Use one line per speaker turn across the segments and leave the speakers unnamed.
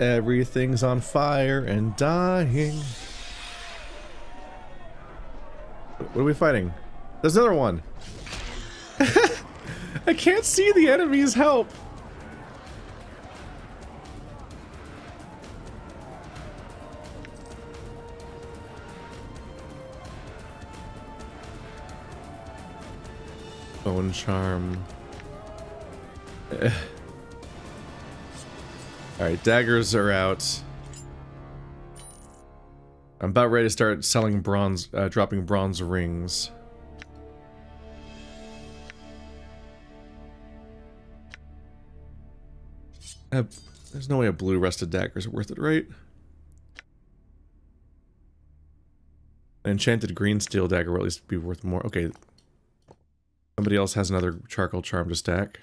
Everything's on fire and dying. What are we fighting? There's another one. I can't see the enemy's help. Bone charm. Alright, daggers are out. I'm about ready to start selling bronze, dropping bronze rings. There's no way a blue rusted daggers are worth it, right? An enchanted green steel dagger will at least be worth more. Okay. Somebody else has another charcoal charm to stack.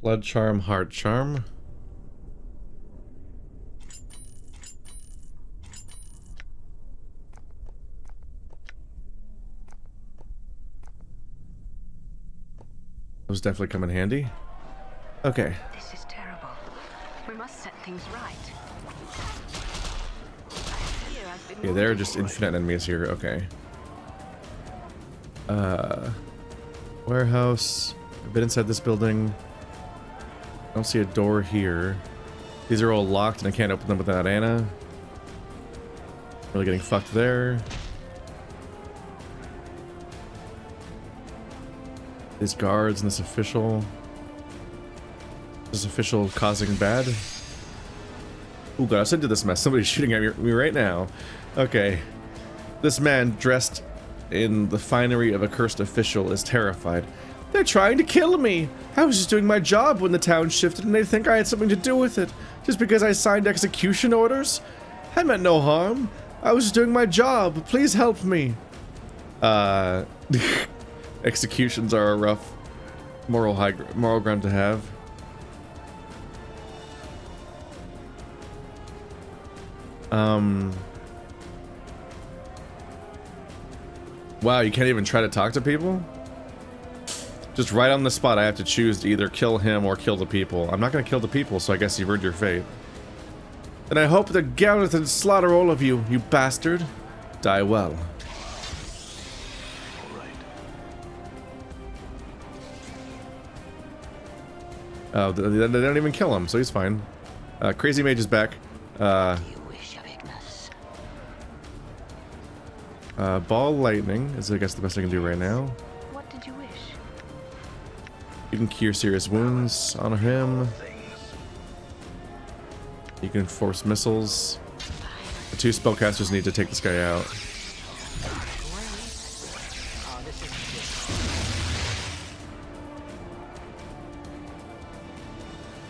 Blood charm, heart charm. Those definitely come in handy. Okay.
This is terrible. We must set things right.
Yeah, there are just infinite enemies here. Okay. Warehouse. I've been inside this building. I don't see a door here. These are all locked and I can't open them without Anna. Really getting fucked there. These guards and this official. This official causing bad. Oh god, I was into this mess. Somebody's shooting at me right now. Okay. This man dressed in the finery of a cursed official is terrified. They're trying to kill me! I was just doing my job when the town shifted and they think I had something to do with it. Just because I signed execution orders? I meant no harm. I was just doing my job. Please help me. Executions are a rough moral ground to have. Wow, you can't even try to talk to people? Just right on the spot, I have to choose to either kill him or kill the people. I'm not gonna kill the people, so I guess you've earned your fate. And I hope to gather and slaughter all of you, you bastard. Die well. Oh, they don't even kill him, so he's fine. Crazy Mage is back. Ball lightning is, I guess, the best I can do right now.
What did you wish?
You can cure serious wounds on him. You can force missiles. The two spellcasters need to take this guy out.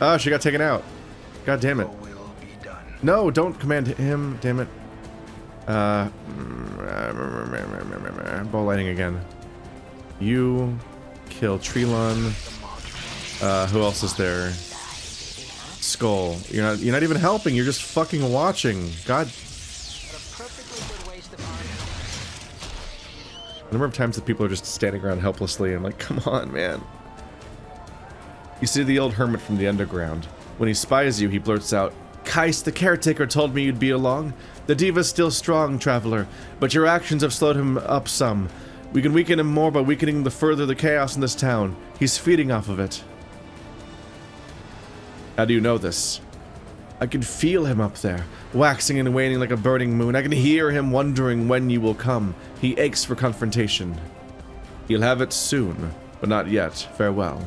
Oh, she got taken out. God damn it. No, don't command him, damn it. Ball lightning again. You kill Trilon. Who else is there? Skull. You're not even helping, you're just fucking watching. God. The number of times that people are just standing around helplessly, I'm like, come on, man. You see the old hermit from the underground. When he spies you, he blurts out, Kais, the caretaker, told me you'd be along. The diva's still strong, traveler, but your actions have slowed him up some. We can weaken him more by weakening the further the chaos in this town. He's feeding off of it. How do you know this? I can feel him up there, waxing and waning like a burning moon. I can hear him wondering when you will come. He aches for confrontation. He'll have it soon, but not yet. Farewell.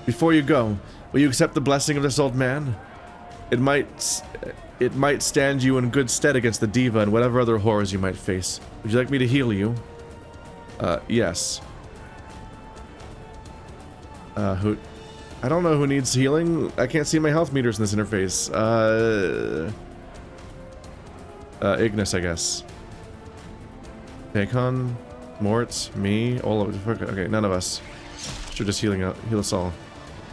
Before you go, will you accept the blessing of this old man? It might stand you in good stead against the diva and whatever other horrors you might face. Would you like me to heal you? Yes. Who? I don't know who needs healing. I can't see my health meters in this interface. Ignis, I guess. Paycon. Morte, me, all of it. Okay, none of us. Should just heal us all.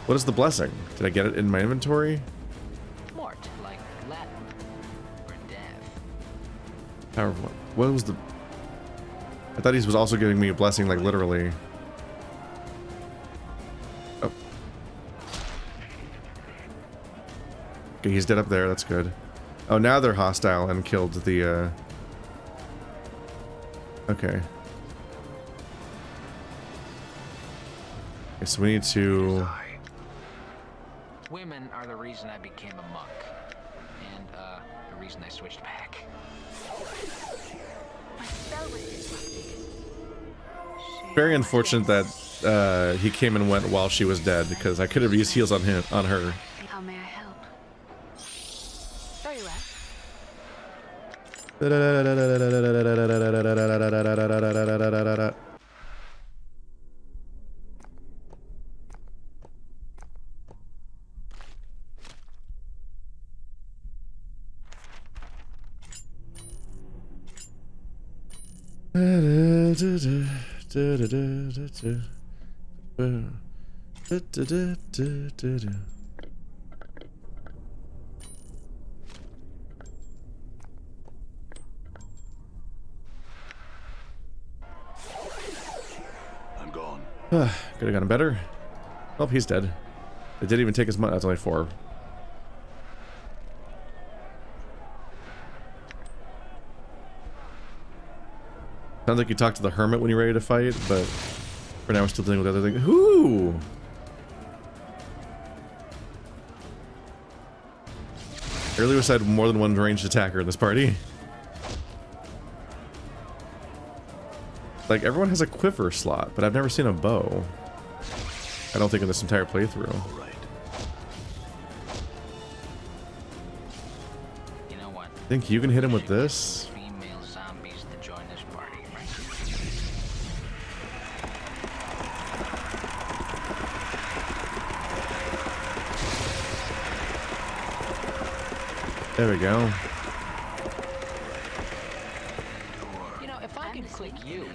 What is the blessing? Did I get it in my inventory?
Morte, like Latin or death.
Powerful. What was the... I thought he was also giving me a blessing, like, literally. Oh. Okay, he's dead up there. That's good. Oh, now they're hostile and killed the, Okay. Okay, so we need to...
Women are the reason I became a monk. And, the reason I switched back.
My spell was disrupted.
Very unfortunate that he came and went while she was dead, because I could have used heals on her.
How may I help? Very well.
I'm gone.
Could have gotten better. Oh, he's dead. It didn't even take as much. That's only 4. Sounds like you talked to the hermit when you're ready to fight, but for now we're still dealing with other things. Ooh! I really wish I had more than one ranged attacker in this party. Like, everyone has a quiver slot, but I've never seen a bow. I don't think in this entire playthrough.
All right.
You know what?
Think you can hit him with this?
Female zombies to join this party, right?
There we go.
You know, if I could click you,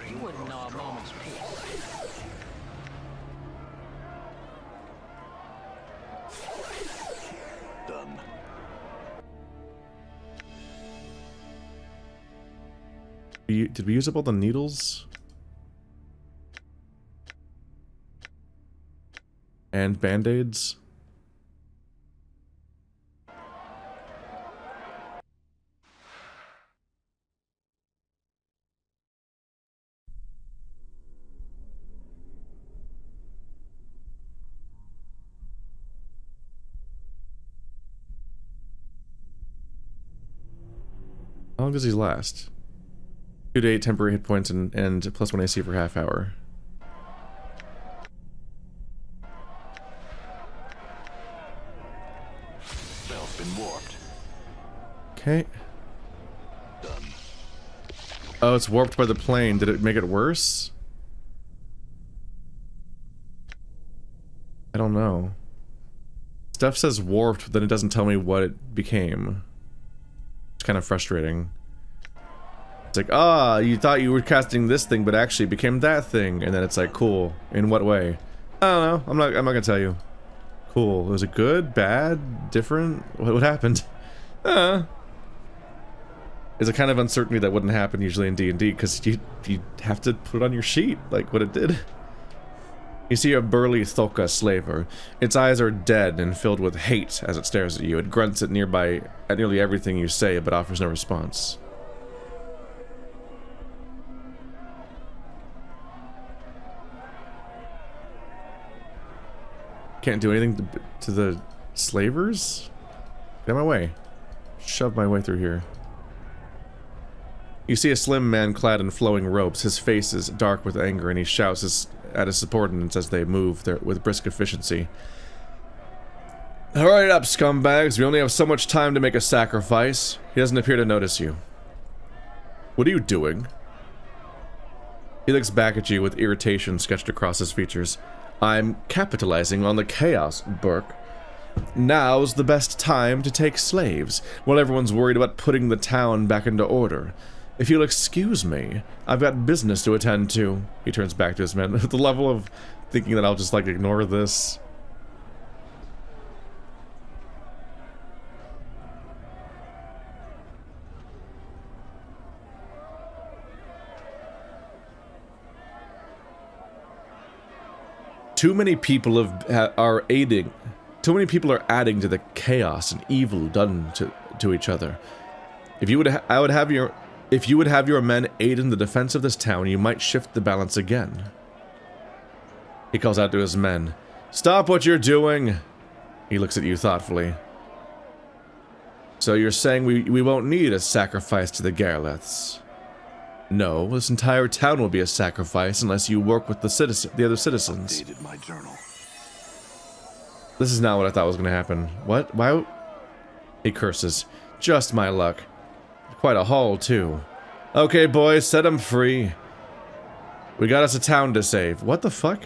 you wouldn't know a moment's peace.
Done.
Did we use up all the needles? And band-aids? How long does he last? 2 to 8 temporary hit points and +1 AC for half hour.
Spell's been warped.
Okay.
Done.
Oh, it's warped by the plane. Did it make it worse? I don't know. Stuff says warped, but then it doesn't tell me what it became. It's kind of frustrating. It's like, ah, you thought you were casting this thing, but actually it became that thing. And then it's like, cool. In what way? I don't know. I'm not gonna tell you. Cool. Was it good? Bad? Different? What happened? There's a kind of uncertainty that wouldn't happen usually in D&D, because you have to put it on your sheet, like what it did. You see a burly Thoka slaver. Its eyes are dead and filled with hate as it stares at you. It grunts at nearly everything you say, but offers no response. Can't do anything to the slavers? Get out of my way. Shove my way through here. You see a slim man clad in flowing robes. His face is dark with anger, and he shouts at his subordinates as they move with brisk efficiency. Hurry up, scumbags. We only have so much time to make a sacrifice. He doesn't appear to notice you. What are you doing? He looks back at you with irritation sketched across his features. I'm capitalizing on the chaos, Burke. Now's the best time to take slaves, while everyone's worried about putting the town back into order. If you'll excuse me, I've got business to attend to. He turns back to his men. The level of thinking that I'll just, like, ignore this. Too many people are aiding. Too many people are adding to the chaos and evil done to each other. If you would have your men aid in the defense of this town, you might shift the balance again. He calls out to his men. Stop what you're doing! He looks at you thoughtfully. So you're saying we won't need a sacrifice to the Garleths? No, this entire town will be a sacrifice unless you work with the other citizens.
Updated my journal.
This is not what I thought was going to happen. What? Why? He curses. Just my luck. Quite a haul, too. Okay, boys, set him free. We got us a town to save. What the fuck?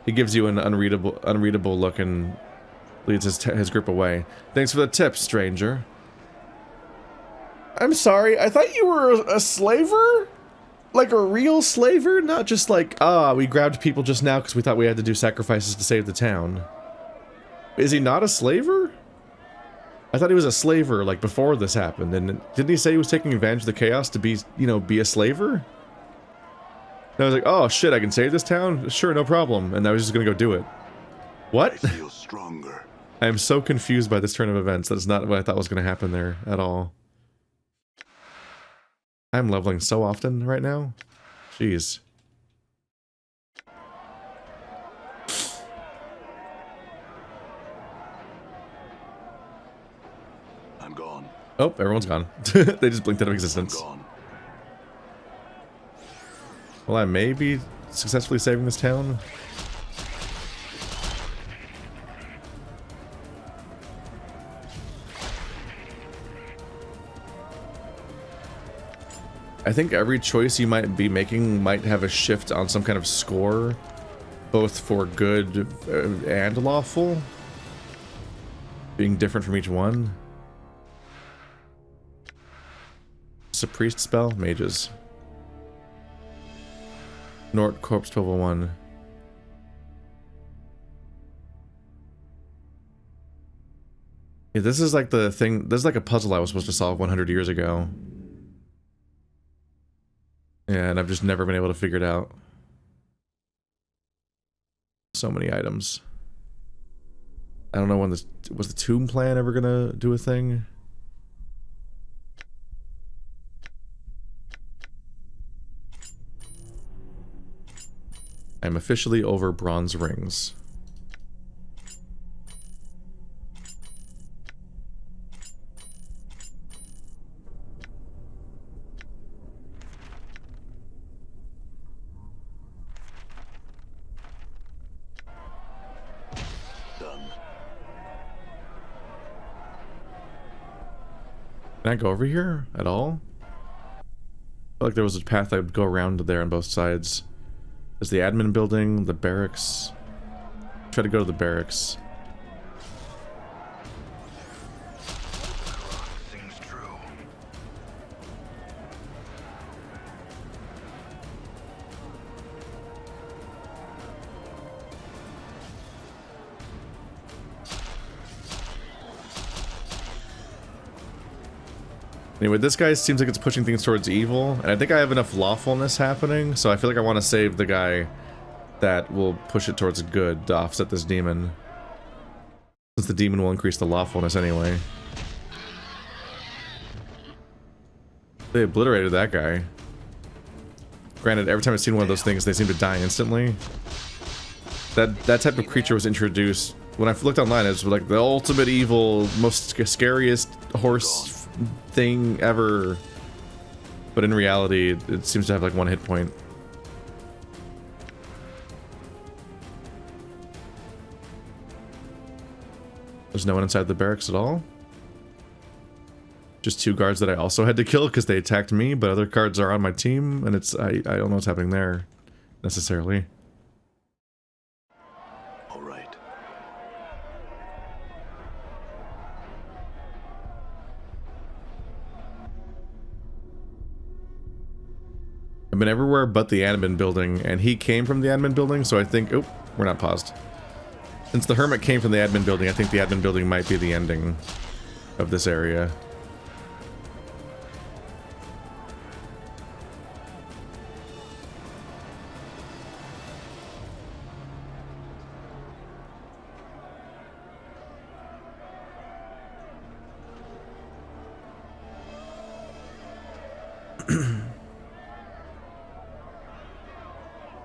He gives you an unreadable look and leads his group away. Thanks for the tip, stranger. I'm sorry, I thought you were a slaver? Like a real slaver? Not just like, we grabbed people just now because we thought we had to do sacrifices to save the town. Is he not a slaver? I thought he was a slaver, like, before this happened, and didn't he say he was taking advantage of the chaos to be, you know, be a slaver? And I was like, oh shit, I can save this town? Sure, no problem. And I was just gonna go do it. What?
I feel stronger.
I am so confused by this turn of events. That is not what I thought was gonna happen there at all. I'm leveling so often right now. Jeez.
I'm gone.
Oh, everyone's gone. They just blinked out of existence.
I'm gone.
Well, I may be successfully saving this town. I think every choice you might be making might have a shift on some kind of score, both for good and lawful, being different from each one. It's a priest spell? Mages. Nort Corpse 1201. Yeah, this is like the thing, this is like a puzzle I was supposed to solve 100 years ago. Yeah, and I've just never been able to figure it out. So many items. I don't know when this... Was the tomb plan ever gonna do a thing? I'm officially over bronze rings. Can I go over here at all? I feel like there was a path I would go around there on both sides. There's the admin building, the barracks. Try to go to the barracks.
Seems true.
Anyway, this guy seems like it's pushing things towards evil, and I think I have enough lawfulness happening, so I feel like I want to save the guy that will push it towards good to offset this demon. Since the demon will increase the lawfulness anyway. They obliterated that guy. Granted, every time I've seen one of those things, they seem to die instantly. That type of creature was introduced... When I looked online, it was like the ultimate evil, most scariest horse thing ever. But in reality, it seems to have like one hit point. There's no one inside the barracks at all. Just two guards that I also had to kill because they attacked me, but other guards are on my team, and it's I don't know what's happening there necessarily.
All right.
I've been everywhere but the admin building, and he came from the admin building, so I think... Oh, we're not paused. Since the hermit came from the admin building, I think the admin building might be the ending of this area.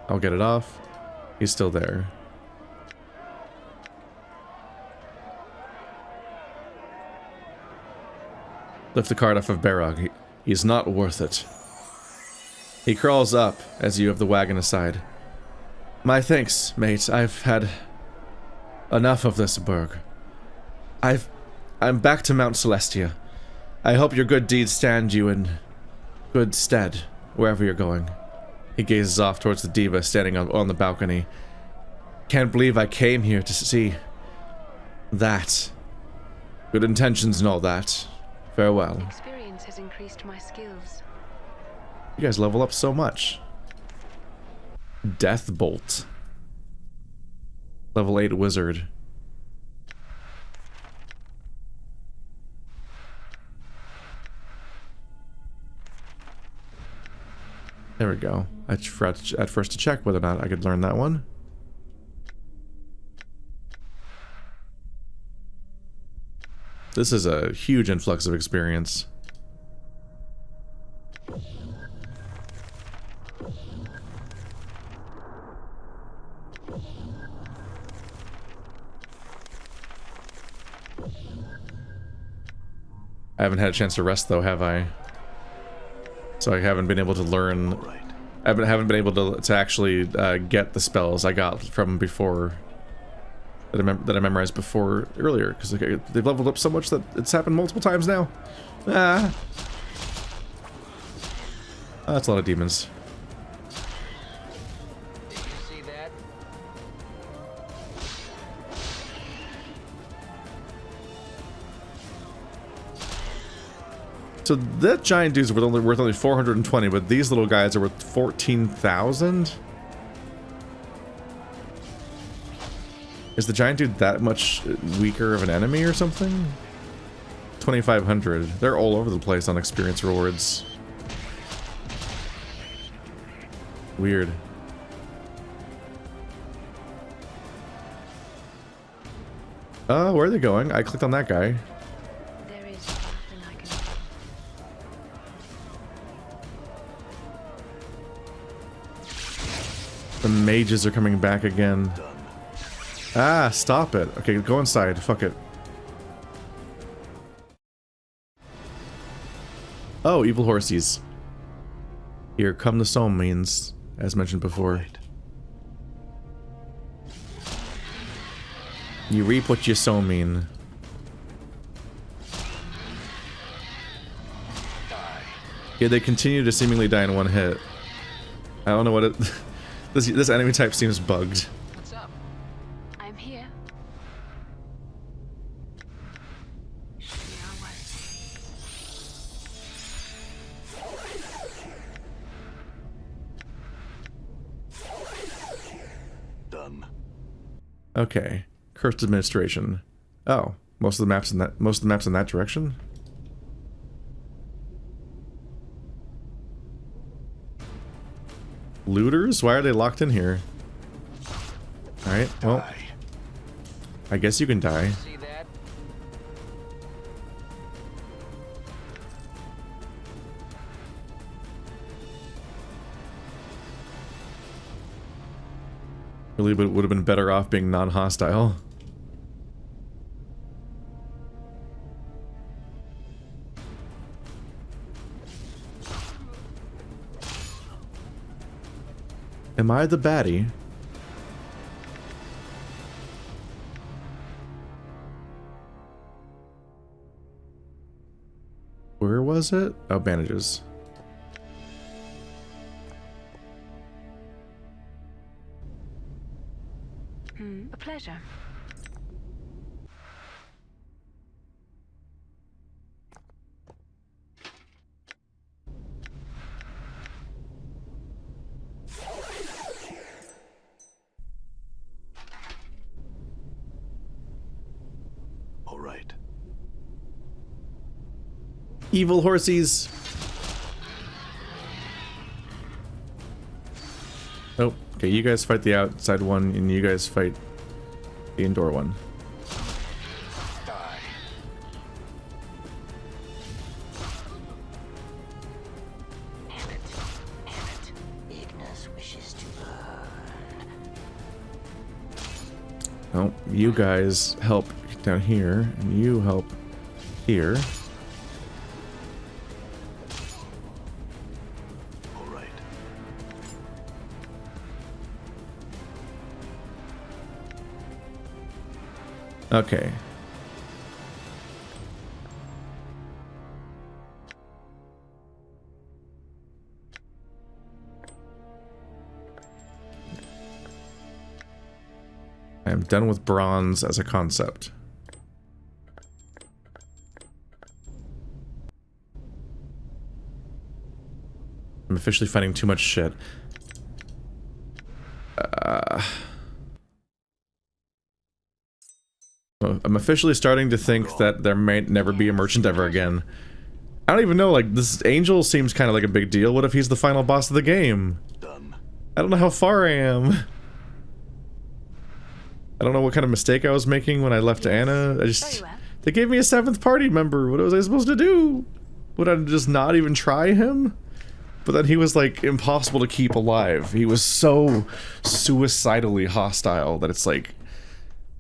I'll get it off. He's still there. Lift the cart off of Barog. He's not worth it. He crawls up as you have the wagon aside. My thanks, mate. I've had enough of this burg. I'm back to Mount Celestia. I hope your good deeds stand you in good stead wherever you're going. He gazes off towards the diva standing on the balcony. Can't believe I came here to see that. Good intentions and all that. Farewell.
Experience has increased my skills.
You guys level up so much. Death Bolt. Level 8 wizard. There we go. I forgot at first to check whether or not I could learn that one. This is a huge influx of experience. I haven't had a chance to rest though, have I? So I haven't been able to learn. I haven't been able to actually get the spells I got from before. That I memorized before earlier, because they've leveled up so much that it's happened multiple times now. Ah, that's a lot of demons.
Did you see that?
So that giant dude's worth only 420, but these little guys are worth 14,000. Is the giant dude that much weaker of an enemy or something? 2,500. They're all over the place on experience rewards. Weird. Where are they going? I clicked on that guy.
There is nothing I can do.
The mages are coming back again. Ah, stop it. Okay, go inside. Fuck it. Oh, evil horsies. Here come the soul means, as mentioned before. You reap what you sow mean. Yeah, they continue to seemingly die in one hit. I don't know what it... this enemy type seems bugged.
What's up?
I'm here. We are one.
Done.
Okay. Cursed administration. Oh, most of the maps in that direction? Looters? Why are they locked in here? Alright, well, I guess you can die.
See that?
Really would have been better off being non-hostile. Am I the baddie? Where was it? Oh, bandages.
A pleasure.
right.
Evil horsies. Oh, okay, you guys fight the outside one, and you guys fight the indoor one.
Die.
Damn it. Damn it. Ignis wishes to burn.
Oh, you guys help down here, and you help here.
All right.
Okay. I'm done with bronze as a concept. I'm officially fighting too much shit. I'm officially starting to think that there may never be a merchant ever again. I don't even know, like, this angel seems kind of like a big deal. What if he's the final boss of the game?
Done.
I don't know how far I am. I don't know what kind of mistake I was making when I left Anna.
Very
They
well.
gave me a 7th party member. What was I supposed to do? Would I just not even try him? But then he was, like, impossible to keep alive. He was so suicidally hostile that it's like,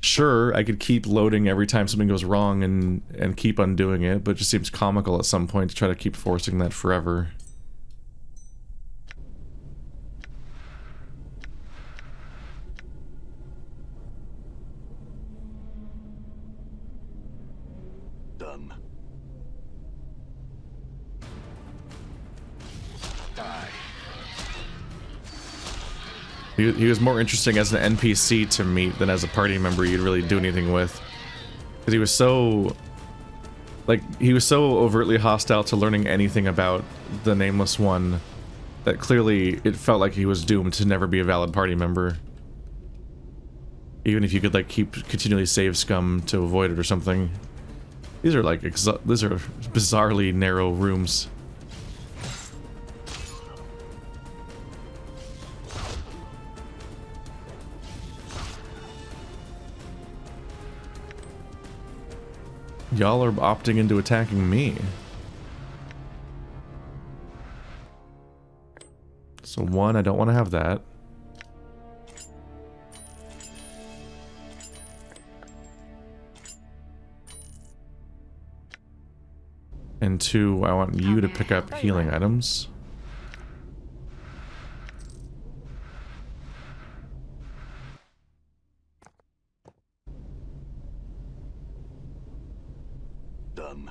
sure, I could keep loading every time something goes wrong and keep undoing it, but it just seems comical at some point to try to keep forcing that forever.
Done.
Die.
He was more interesting as an NPC to meet than as a party member you'd really do anything with. Because he was so... like, he was so overtly hostile to learning anything about the Nameless One that clearly it felt like he was doomed to never be a valid party member. Even if you could, like, continually save scum to avoid it or something. These are, like, these are bizarrely narrow rooms. Y'all are opting into attacking me. So one, I don't want to have that. And two, I want you to pick up healing items.
Done.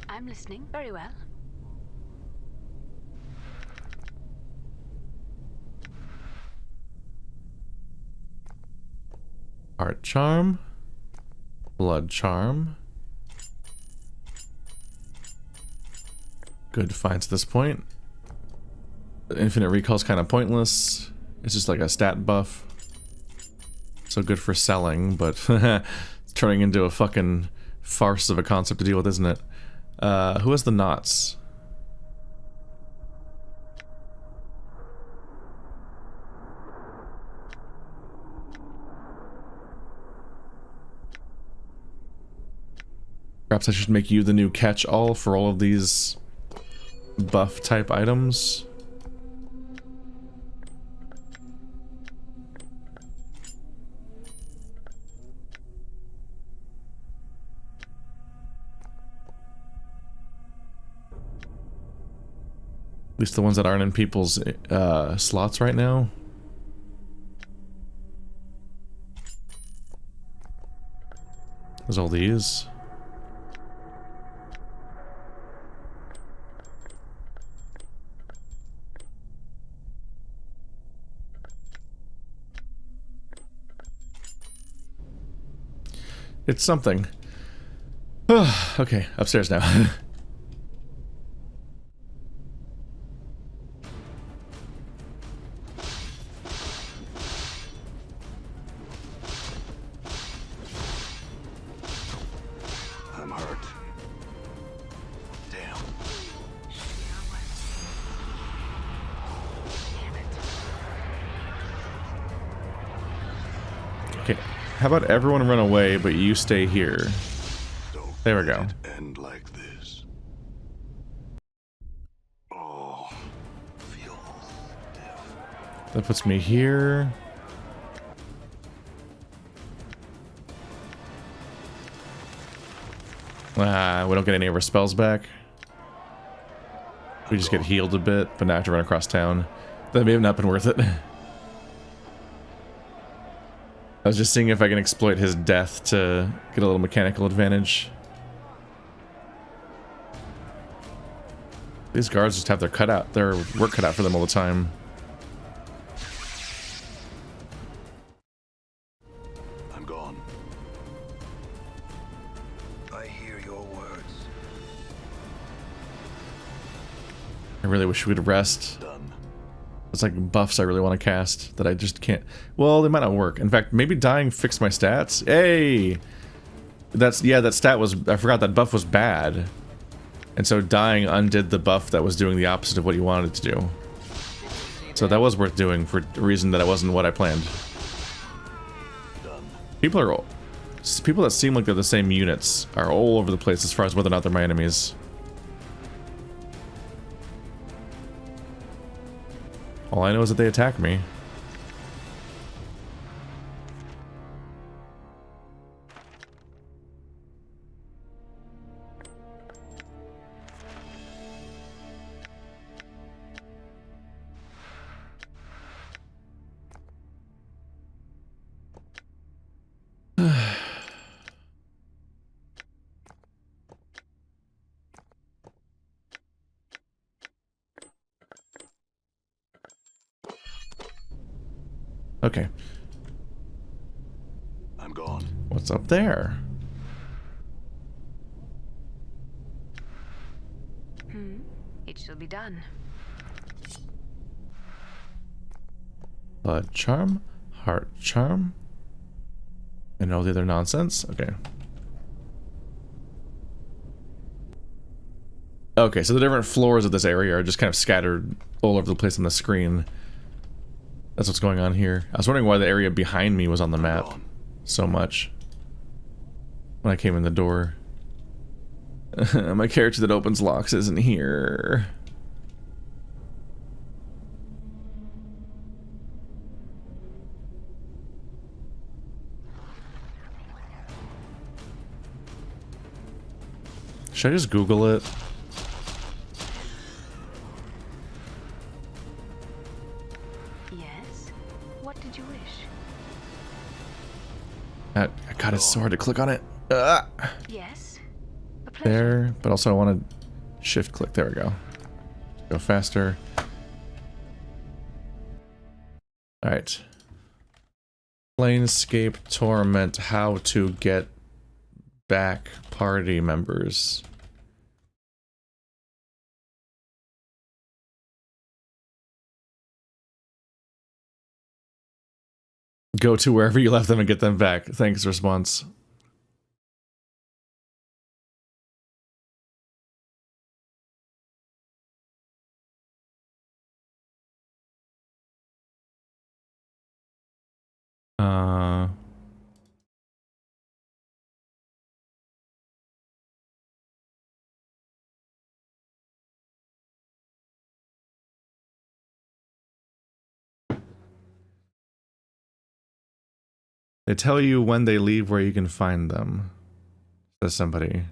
I'm listening. Very well.
Heart charm. Blood charm. Good finds at this point. Infinite recall's kind of pointless. It's just like a stat buff. So good for selling, but it's turning into a fucking farce of a concept to deal with, isn't it? Who has the knots? Perhaps I should make you the new catch-all for all of these buff-type items. At least the ones that aren't in people's slots right now. There's all these. It's something. Okay, upstairs now.
I'm hurt. Damn.
Okay, how about everyone run away, but you stay here?
Don't
There we
let
go.
it end like this. Oh, feel stiff.
That puts me here. Ah, we don't get any of our spells back. We just get healed a bit, but now I have to run across town. That may have not been worth it. I was just seeing if I can exploit his death to get a little mechanical advantage. These guards just have their work cut out for them all the time.
I'm gone. I hear your words.
I really wish we'd rest.
Done.
It's like buffs I really want to cast that I just can't. Well, they might not work. In fact, maybe dying fixed my stats. Hey! That stat was, I forgot that buff was bad. And so dying undid the buff that was doing the opposite of what you wanted it to do. So that was worth doing for a reason that it wasn't what I planned.
Done.
People that seem like they're the same units are all over the place as far as whether or not they're my enemies. All I know is that they attack me. Okay.
I'm gone.
What's up there?
It shall be done.
Blood charm, heart charm, and all the other nonsense. Okay. Okay, so the different floors of this area are just kind of scattered all over the place on the screen. That's what's going on here. I was wondering why the area behind me was on the map so much when I came in the door. My character that opens locks isn't here. Should I just Google it?
Yes? What did you wish?
I got it's so hard to click on it.
Yes? A pleasure.
There, but also I want to shift click. There we go. Go faster. Alright. Planescape Torment, how to get back party members. Go to wherever you left them and get them back. Thanks, response. They tell you when they leave where you can find them, says somebody.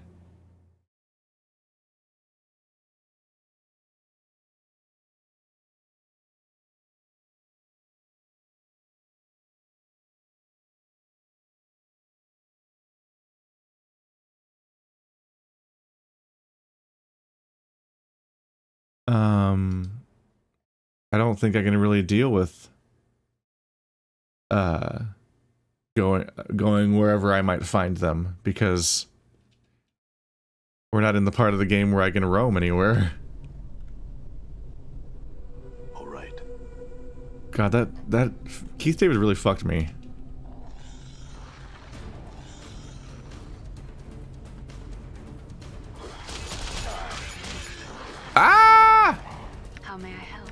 I don't think I can really deal with going wherever I might find them, because we're not in the part of the game where I can roam anywhere.
All right.
God, that Keith David really fucked me. Ah!
How may I help?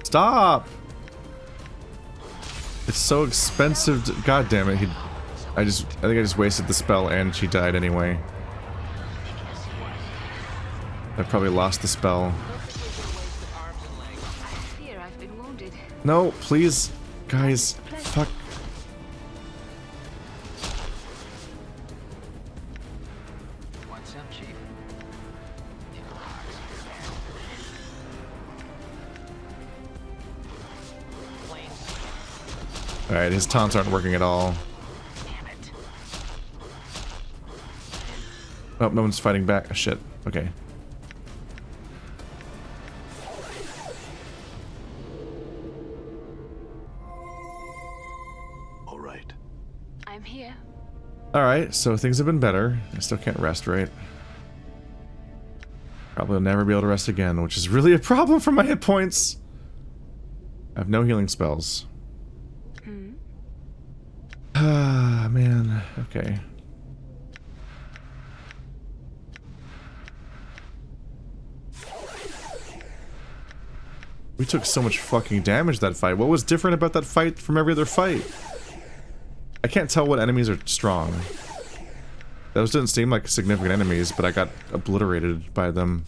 Stop! It's so expensive to, God damn it, I think I just wasted the spell and she died anyway. I probably lost the spell.
I fear I've been wounded.
No, please, guys, fuck.
What's up, Chief?
Alright, his taunts aren't working at all. Oh, no one's fighting back. Oh, shit. Okay.
All right.
I'm here.
Alright, so things have been better. I still can't rest, right? Probably will never be able to rest again, which is really a problem for my hit points. I have no healing spells. Ah, man. Okay. We took so much fucking damage that fight. What was different about that fight from every other fight? I can't tell what enemies are strong. Those didn't seem like significant enemies, but I got obliterated by them.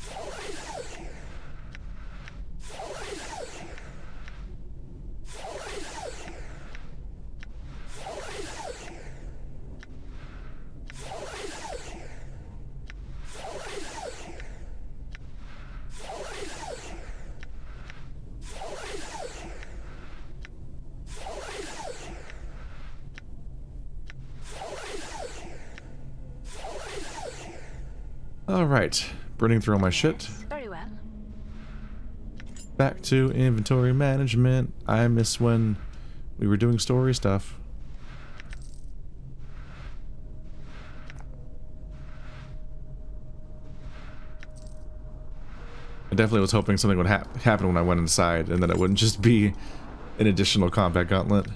Alright, burning through all my shit.
Very well.
Back to inventory management. I miss when we were doing story stuff. I definitely was hoping something would happen when I went inside, and that it wouldn't just be an additional combat gauntlet.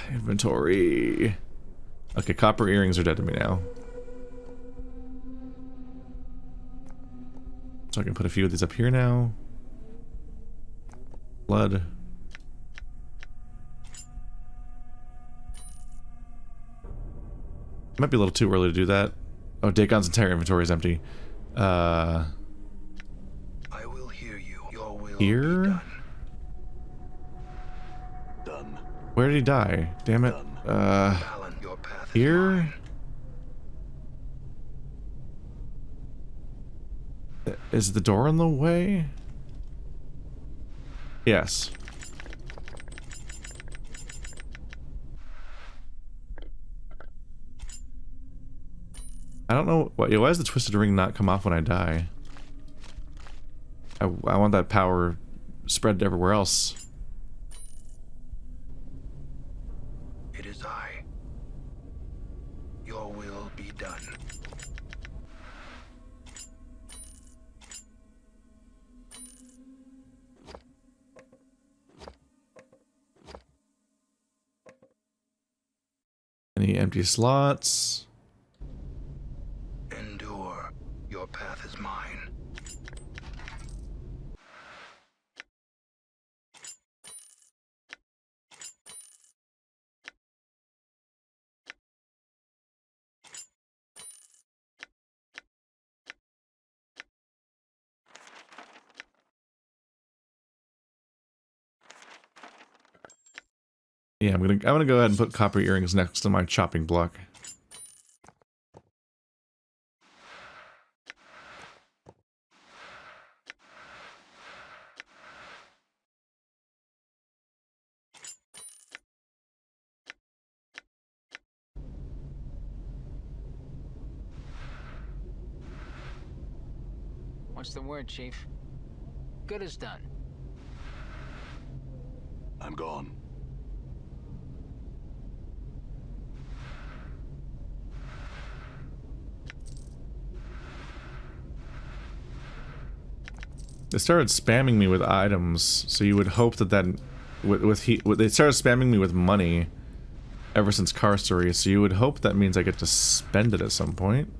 Inventory. Okay, copper earrings are dead to me now. So I can put a few of these up here now. Blood. Might be a little too early to do that. Oh, Dagon's entire inventory is empty.
I will hear you. Your will
Here?
be done. Done.
Where did he die? Damn it.
Alan, your path is
Here?
mine.
Is the door in the way? Yes. I don't know why does the twisted ring not come off when I die? I want that power spread everywhere else.
It is I. Your will be done.
Any empty slots?
Endure. Your path is mine.
Yeah, I'm gonna go ahead and put copper earrings next to my chopping block.
What's the word, Chief? Good as done.
I'm gone.
They started spamming me with items, so you would hope that they started spamming me with money ever since Car Story, so you would hope that means I get to spend it at some point.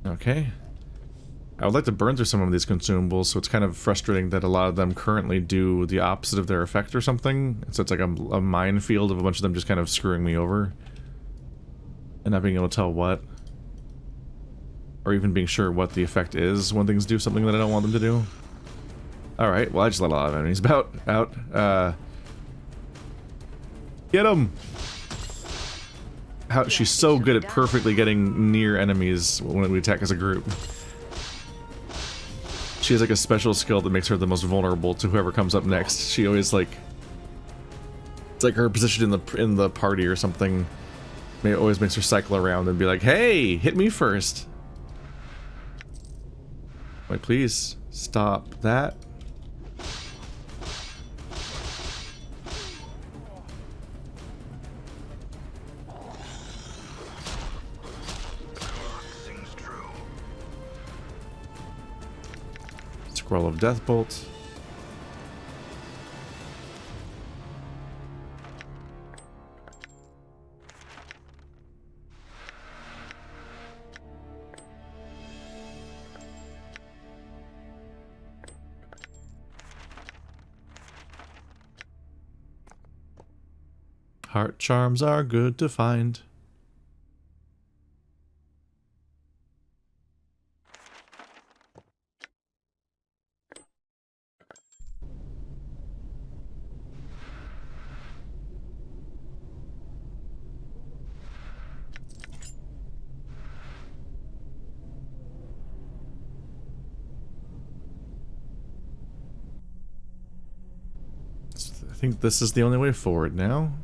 Okay. I would like to burn through some of these consumables, so it's kind of frustrating that a lot of them currently do the opposite of their effect or something. So it's like a minefield of a bunch of them just kind of screwing me over. And not being able to tell what. Or even being sure what the effect is when things do something that I don't want them to do. Alright, well I just let a lot of enemies out. Get them! How she's so good at perfectly getting near enemies when we attack as a group. She has like a special skill that makes her the most vulnerable to whoever comes up next. She always like, it's like her position in the party or something. It always makes her cycle around and be like, "Hey, hit me first." Like, please stop that. Scroll of Deathbolt. Heart charms are good to find. I think this is the only way forward now.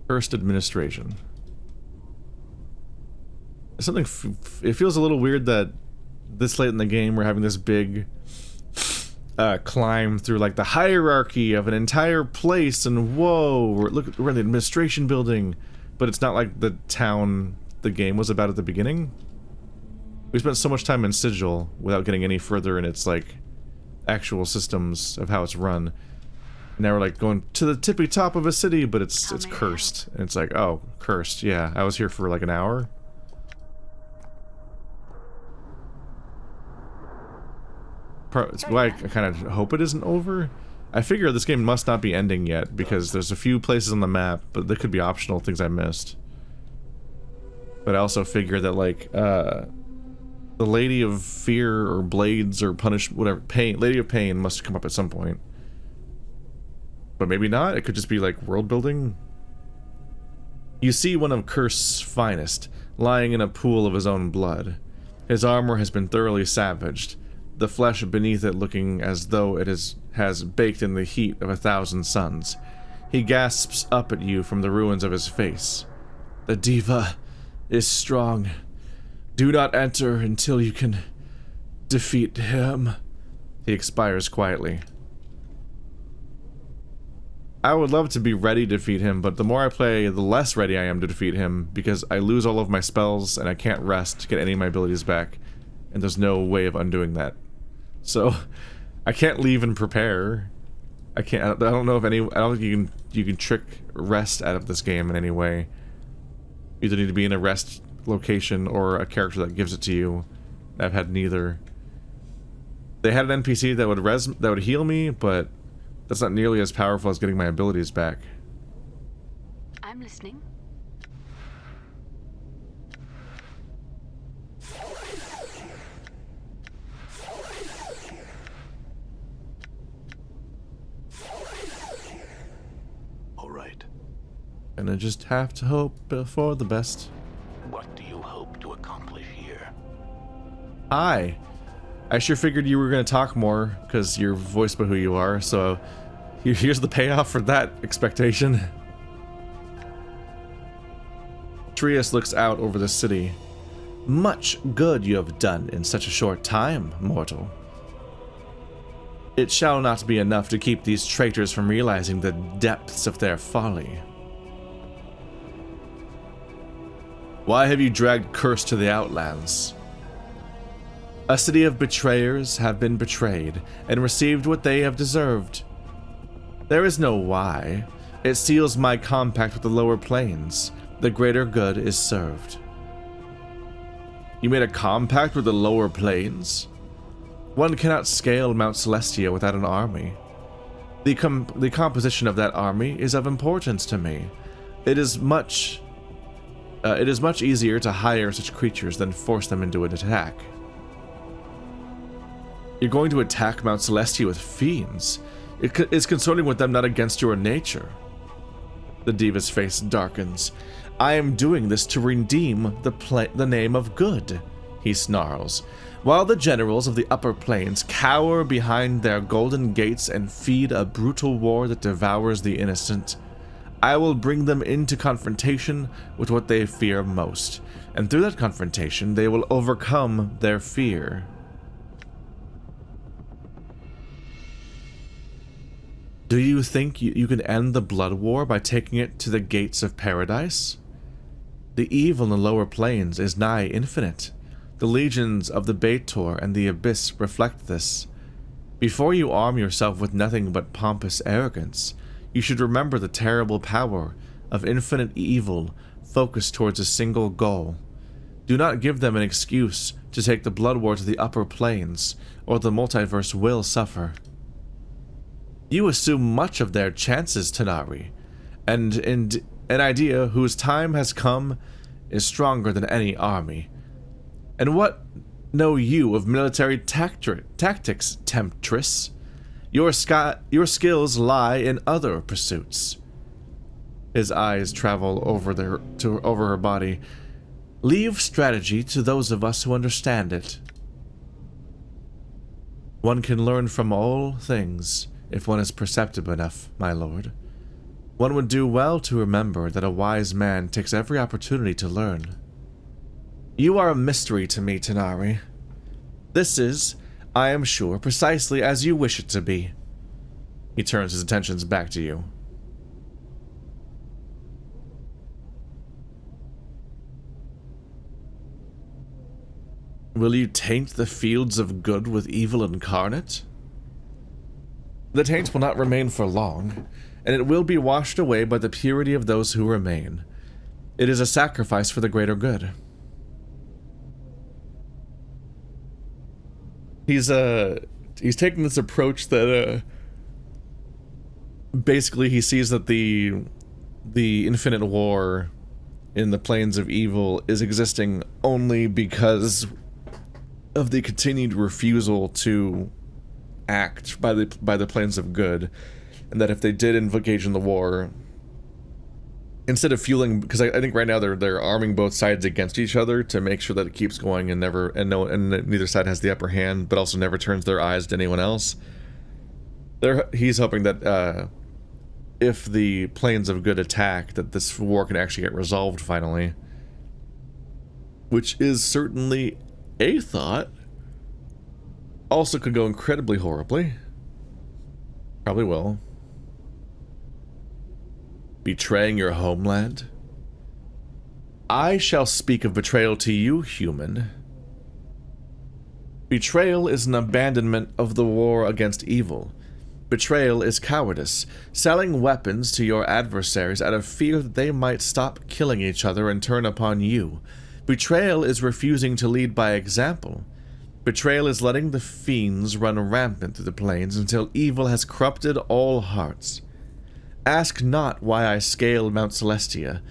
First administration. Something it feels a little weird that this late in the game we're having this big climb through like the hierarchy of an entire place, and whoa, we're in the administration building, but it's not like the town the game was about at the beginning. We spent so much time in Sigil without getting any further in its like actual systems of how it's run. Now we're like going to the tippy top of a city, but it's cursed. And it's like, oh, cursed. Yeah, I was here for like an hour. It's why I kind of hope it isn't over. I figure this game must not be ending yet because there's a few places on the map, but they could be optional things I missed. But I also figure that like the Lady of Fear or Blades or Punish, whatever, Pain, Lady of Pain must come up at some point. But maybe not, it could just be like world building. You see one of Curse's finest, lying in a pool of his own blood. His armor has been thoroughly savaged, the flesh beneath it looking as though it has baked in the heat of 1,000 suns. He gasps up at you from the ruins of his face. The diva is strong. Do not enter until you can defeat him. He expires quietly. I would love to be ready to defeat him, but the more I play, the less ready I am to defeat him, because I lose all of my spells and I can't rest to get any of my abilities back, and there's no way of undoing that. So, I can't leave and prepare. I don't know if I don't think you can trick rest out of this game in any way. You either need to be in a rest location or a character that gives it to you. I've had neither. They had an NPC that would heal me, but that's not nearly as powerful as getting my abilities back.
I'm listening.
All right.
And I just have to hope for the best.
What do you hope to accomplish here?
Hi. I sure figured you were going to talk more, because you're voiced by who you are, so Here's the payoff for that expectation. Trias looks out over the city. Much good you have done in such a short time, mortal. It shall not be enough to keep these traitors from realizing the depths of their folly. Why have you dragged curse to the outlands? A city of betrayers have been betrayed and received what they have deserved. There is no why. It seals my compact with the lower planes. The greater good is served. You made a compact with the lower planes? One cannot scale Mount Celestia without an army. The composition of that army is of importance to me. It is much easier to hire such creatures than force them into an attack. You're going to attack Mount Celestia with fiends. It is consorting with them not against your nature. The diva's face darkens. I am doing this to redeem the name of good, he snarls. While the generals of the upper planes cower behind their golden gates and feed a brutal war that devours the innocent, I will bring them into confrontation with what they fear most, and through that confrontation they will overcome their fear. Do you think you can end the blood war by taking it to the gates of paradise? The evil in the lower planes is nigh infinite. The legions of the Baitor and the Abyss reflect this. Before you arm yourself with nothing but pompous arrogance, you should remember the terrible power of infinite evil focused towards a single goal. Do not give them an excuse to take the blood war to the upper planes, or the multiverse will suffer. You assume much of their chances, Tanari, and an idea whose time has come is stronger than any army. And what know you of military tactics, Temptress? Your skills lie in other pursuits. His eyes travel over her body. Leave strategy to those of us who understand it. One can learn from all things if one is perceptive enough, my lord. One would do well to remember that a wise man takes every opportunity to learn. You are a mystery to me, Tanari. This is, I am sure, precisely as you wish it to be. He turns his attentions back to you. Will you taint the fields of good with evil incarnate? The taint will not remain for long, and it will be washed away by the purity of those who remain. It is a sacrifice for the greater good. He's taking this approach that basically he sees that the infinite war in the planes of evil is existing only because of the continued refusal to act by the planes of good, and that if they did engage in the war, instead of fueling, because I think right now they're arming both sides against each other to make sure that it keeps going and neither side has the upper hand, but also never turns their eyes to anyone else. He's hoping that if the planes of good attack, that this war can actually get resolved finally, which is certainly a thought. Also could go incredibly horribly. Probably will. Betraying your homeland? I shall speak of betrayal to you, human. Betrayal is an abandonment of the war against evil. Betrayal is cowardice, selling weapons to your adversaries out of fear that they might stop killing each other and turn upon you. Betrayal is refusing to lead by example. Betrayal is letting the fiends run rampant through the plains until evil has corrupted all hearts. Ask not why I scale Mount Celestia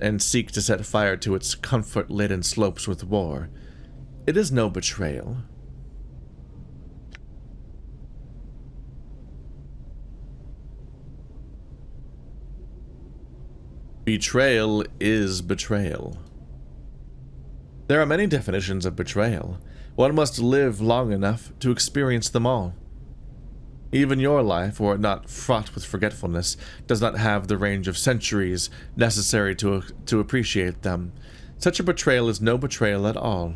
and seek to set fire to its comfort-laden slopes with war. It is no betrayal. Betrayal is betrayal. There are many definitions of betrayal. One must live long enough to experience them all. Even your life, were it not fraught with forgetfulness, does not have the range of centuries necessary to appreciate them. Such a betrayal is no betrayal at all.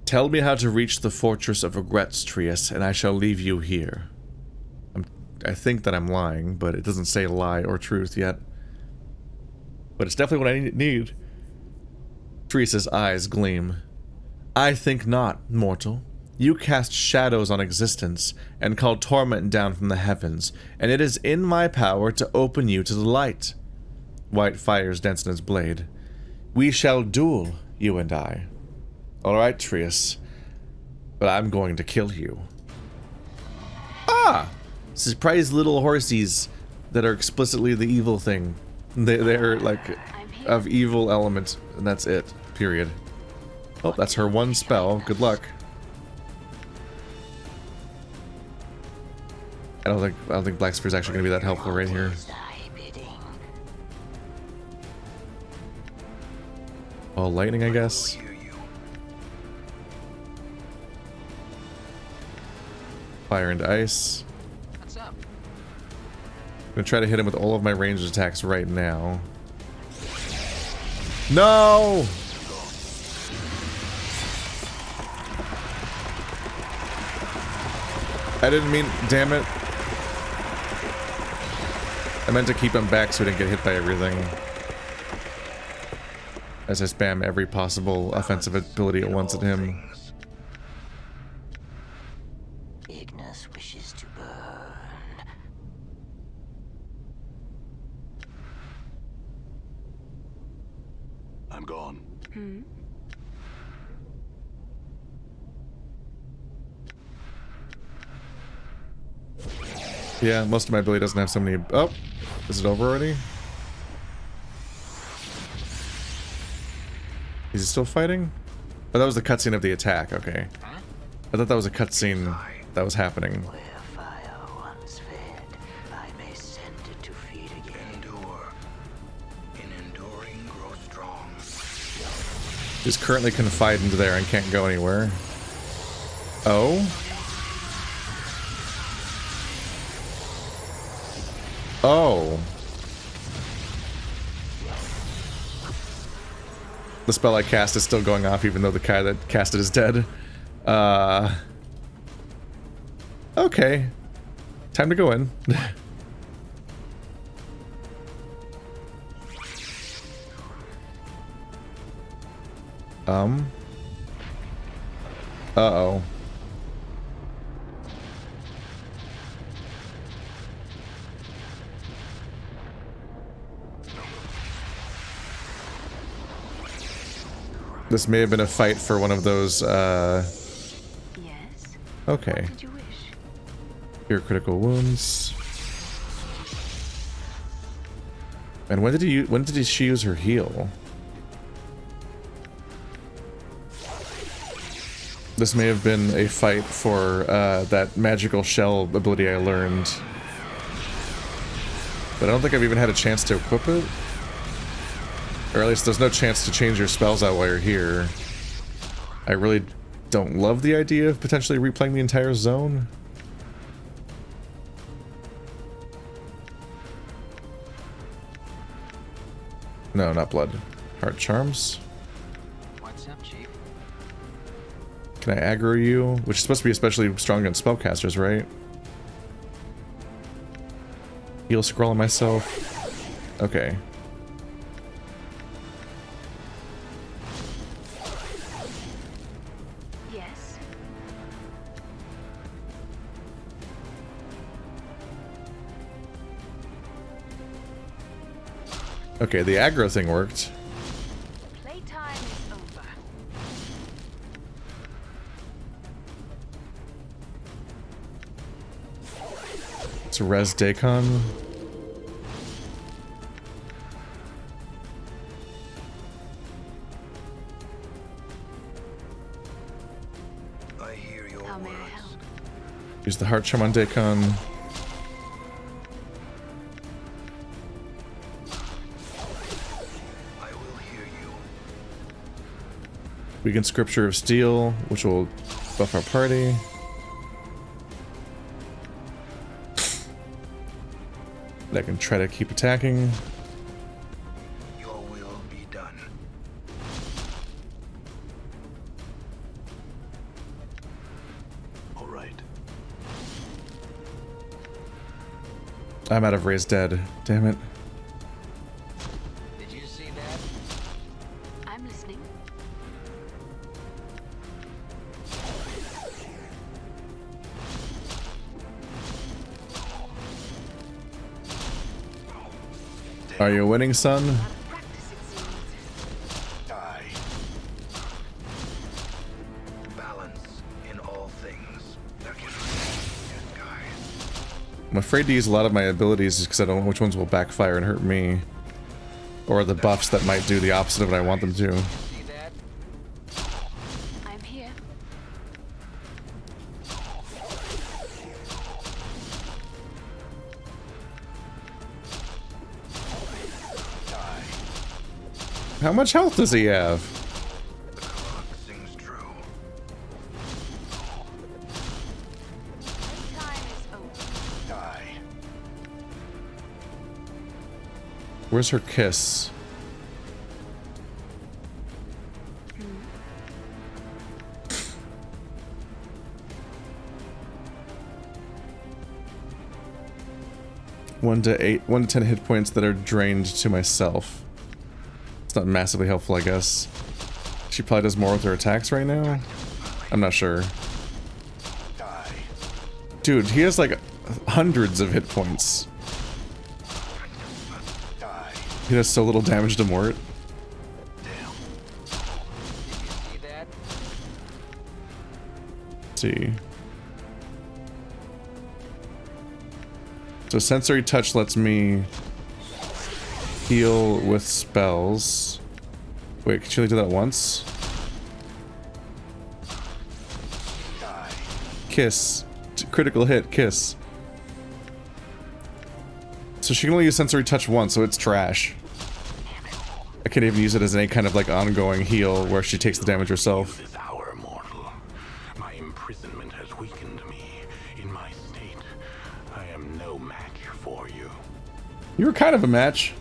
Tell me how to reach the Fortress of Regrets, Trias, and I shall leave you here. I think that I'm lying, but it doesn't say lie or truth yet. But it's definitely what I need. Trias's eyes gleam. I think not, mortal. You cast shadows on existence, and call torment down from the heavens, and it is in my power to open you to the light. White fires dance in his blade. We shall duel, you and I. Alright, Trias. But I'm going to kill you. Ah! Surprise little horsies that are explicitly the evil thing. They're like of evil element, and that's it. Period. Oh, that's her one spell. Good luck. I don't think Black Spear's actually gonna be that helpful right here. Oh, lightning, I guess. Fire and ice.
What's up?
I'm gonna try to hit him with all of my ranged attacks right now. No! I didn't mean, damn it. I meant to keep him back so he didn't get hit by everything. As I spam every possible offensive ability at once at him.
Ignis wishes to burn.
I'm gone.
Yeah, most of my ability doesn't have so many. Oh, is it over already? Is he still fighting? Oh, that was the cutscene of the attack. Okay, I thought that was a cutscene that was happening.
Where fire once fed, I may send it to feed again.
Endure. In enduring, grow strong.
He's currently confined into there and can't go anywhere. Oh? Oh. The spell I cast is still going off even though the guy that cast it is dead. Okay. Time to go in. Uh-oh. This may have been a fight for one of those,
Yes.
Okay.
What did you wish?
Cure critical wounds. And when did she use her heal? This may have been a fight for that magical shell ability I learned. But I don't think I've even had a chance to equip it. Or at least there's no chance to change your spells out while you're here. I really don't love the idea of potentially replaying the entire zone. No, not blood. Heart charms.
What's up, Chief?
Can I aggro you? Which is supposed to be especially strong against spellcasters, right? Heal scroll on myself. Okay.
Yes.
Okay, the aggro thing worked.
Playtime is over.
It's a res Dacon.
I hear your
How may I
words.
help?
Use the heart charm on Dacon. Weaken Scripture of Steel, which will buff our party. I can try to keep attacking.
Your will be done.
All right.
I'm out of raised dead. Damn it.
Did you see that?
I'm listening.
Are you winning, son?
Out of practice, it seems.
Die.
Balance in all things. There can be guys.
I'm afraid to use a lot of my abilities because I don't know which ones will backfire and hurt me. Or the buffs that might do the opposite of what I want them to.
See that?
I'm here.
How much health does he have?
The clock sings true.
Playtime is over.
Die.
Where's her kiss? One to 10 hit points that are drained to myself. It's not massively helpful, I guess. She probably does more with her attacks right now. I'm not sure.
Die.
Dude, he has like hundreds of hit points.
Die.
He does so little damage to Morte.
Damn.
Did you see that?
Let's see. So sensory touch lets me heal with spells. Wait, can she only do that once?
Die.
Kiss. Critical hit, kiss. So she can only use sensory touch once, so it's trash. I can't even use it as any kind of like ongoing heal where she takes the damage herself.
This hour, mortal. My imprisonment has weakened me. In my state, I am no match for you.
You were kind of a match.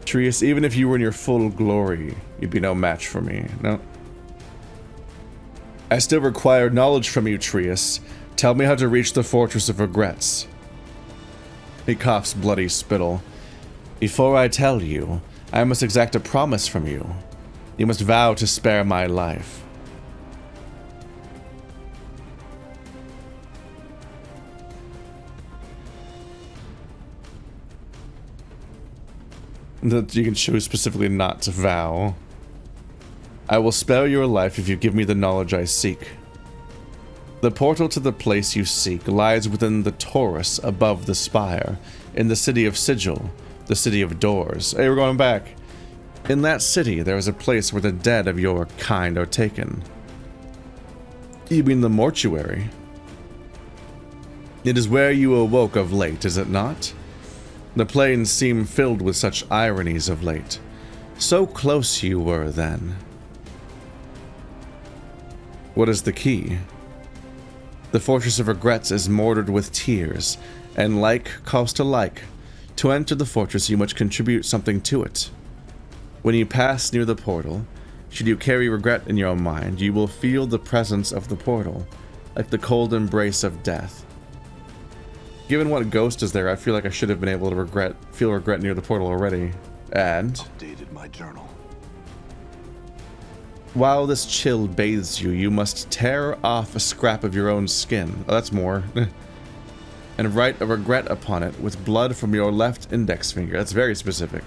Trias, even if you were in your full glory, you'd be no match for me. No. I still require knowledge from you, Trias. Tell me how to reach the Fortress of Regrets. He coughs bloody spittle. Before I tell you, I must exact a promise from you. You must vow to spare my life. That you can choose specifically not to vow. I will spare your life if you give me the knowledge I seek. The portal to the place you seek lies within the Taurus above the spire, in the city of Sigil, the city of doors. Hey, we're going back. In that city, there is a place where the dead of your kind are taken. You mean the mortuary? It is where you awoke of late, is it not? The plains seem filled with such ironies of late. So close you were then. What is the key? The Fortress of Regrets is mortared with tears, and like calls to like. To enter the fortress, you must contribute something to it. When you pass near the portal, should you carry regret in your mind, you will feel the presence of the portal, like the cold embrace of death. Given what ghost is there, I feel like I should have been able to feel regret near the portal already. And
Updated my journal.
while this chill bathes you, you must tear off a scrap of your own skin. Oh, that's more. And write a regret upon it with blood from your left index finger. That's very specific.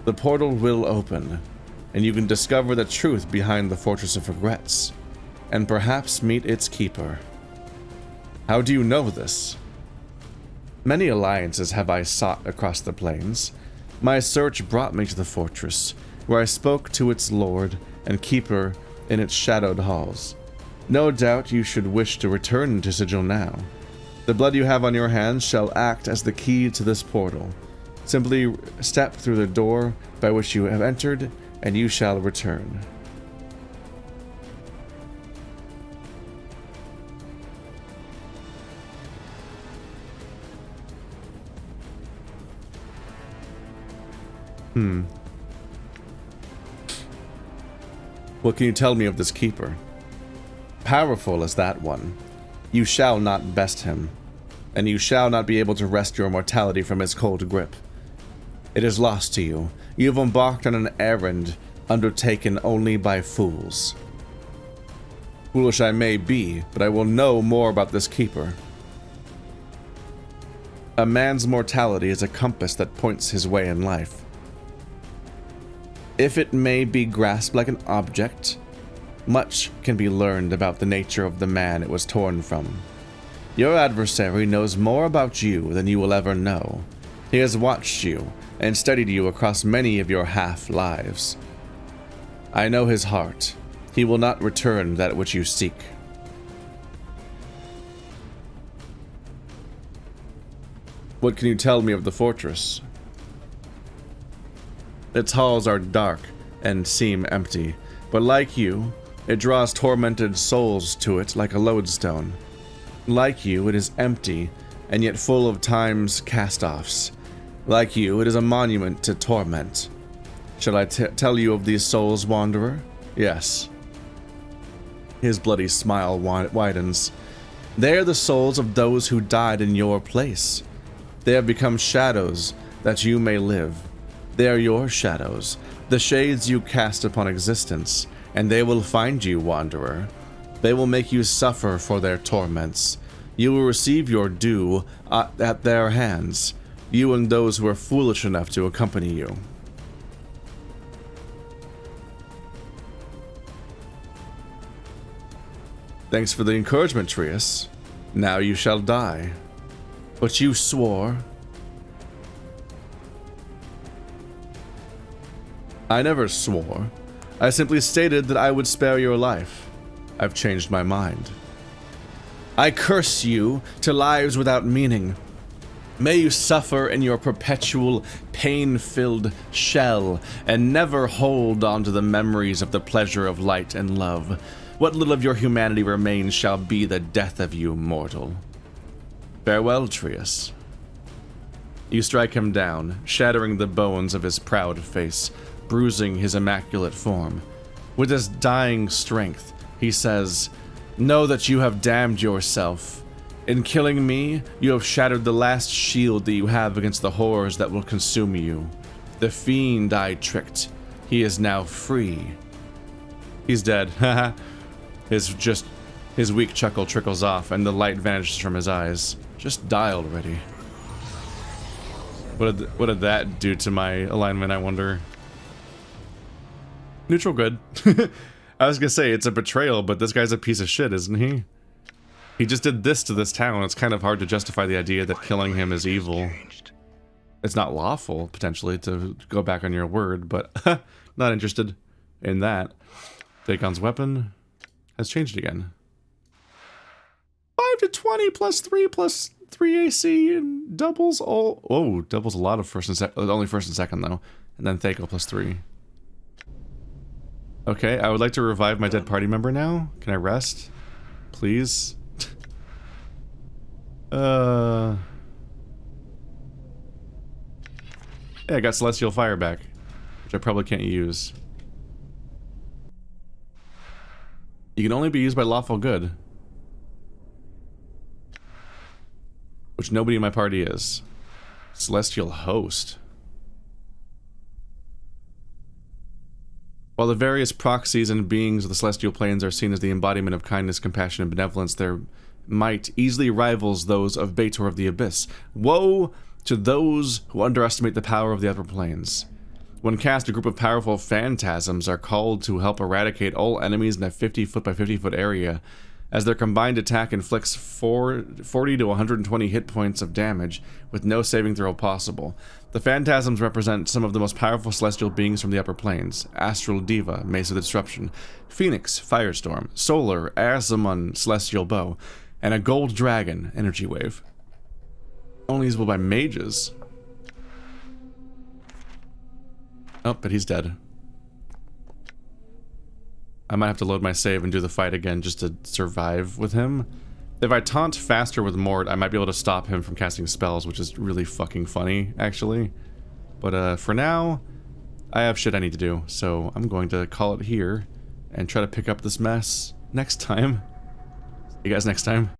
The portal will open, and you can discover the truth behind the Fortress of Regrets, and perhaps meet its keeper. How do you know this? Many alliances have I sought across the plains. My search brought me to the fortress, where I spoke to its lord and keeper in its shadowed halls. No doubt you should wish to return to Sigil now. The blood you have on your hands shall act as the key to this portal. Simply step through the door by which you have entered, and you shall return. What can you tell me of this keeper? Powerful as that one, you shall not best him, and you shall not be able to wrest your mortality from his cold grip. It is lost to you. You have embarked on an errand undertaken only by fools. Foolish I may be, but I will know more about this keeper. A man's mortality is a compass that points his way in life. If it may be grasped like an object, much can be learned about the nature of the man it was torn from. Your adversary knows more about you than you will ever know. He has watched you and studied you across many of your half-lives. I know his heart. He will not return that which you seek. What can you tell me of the fortress? Its halls are dark and seem empty, but like you, it draws tormented souls to it like a lodestone. Like you, it is empty and yet full of time's cast-offs. Like you, it is a monument to torment. Shall I tell you of these souls, Wanderer? Yes. His bloody smile widens. They are the souls of those who died in your place. They have become shadows that you may live. They are your shadows, the shades you cast upon existence, and they will find you, Wanderer. They will make you suffer for their torments. You will receive your due at their hands, you and those who are foolish enough to accompany you. Thanks for the encouragement, Trias. Now you shall die. But you swore. I never swore. I simply stated that I would spare your life. I've changed my mind. I curse you to lives without meaning. May you suffer in your perpetual, pain-filled shell and never hold on to the memories of the pleasure of light and love. What little of your humanity remains shall be the death of you, mortal. Farewell, Trias. You strike him down, shattering the bones of his proud face, bruising his immaculate form. With his dying strength, he says, "Know that you have damned yourself. In killing me, you have shattered the last shield that you have against the horrors that will consume you. The fiend I tricked. He is now free." He's dead. Haha. His weak chuckle trickles off, and the light vanishes from his eyes. Just die already. What did that do to my alignment, I wonder? Neutral good. I was gonna say, it's a betrayal, but this guy's a piece of shit, isn't he? He just did this to this town. It's kind of hard to justify the idea that killing him is evil. It's not lawful, potentially, to go back on your word, but not interested in that. Dagon's weapon has changed again. 5 to 20 plus 3 AC and doubles all. Oh, doubles a lot of first and second. Only first and second, though. And then Thaco plus 3. Okay, I would like to revive my dead party member now. Can I rest? Please? Yeah, I got Celestial Fire back, which I probably can't use. You can only be used by lawful good. Which nobody in my party is. Celestial Host. While the various proxies and beings of the celestial planes are seen as the embodiment of kindness, compassion, and benevolence, their might easily rivals those of Baator of the Abyss. Woe to those who underestimate the power of the upper planes. When cast, a group of powerful phantasms are called to help eradicate all enemies in a 50-foot by 50-foot area, as their combined attack inflicts 40 to 120 hit points of damage, with no saving throw possible. The Phantasms represent some of the most powerful celestial beings from the upper planes: Astral Diva, Mace of the Disruption, Phoenix, Firestorm, Solar, Azamon, Celestial Bow, and a Gold Dragon, Energy Wave. Only usable by mages. Oh, but he's dead. I might have to load my save and do the fight again just to survive with him. If I taunt faster with Morte, I might be able to stop him from casting spells, which is really fucking funny, actually. But for now, I have shit I need to do, so I'm going to call it here and try to pick up this mess next time. See you guys next time.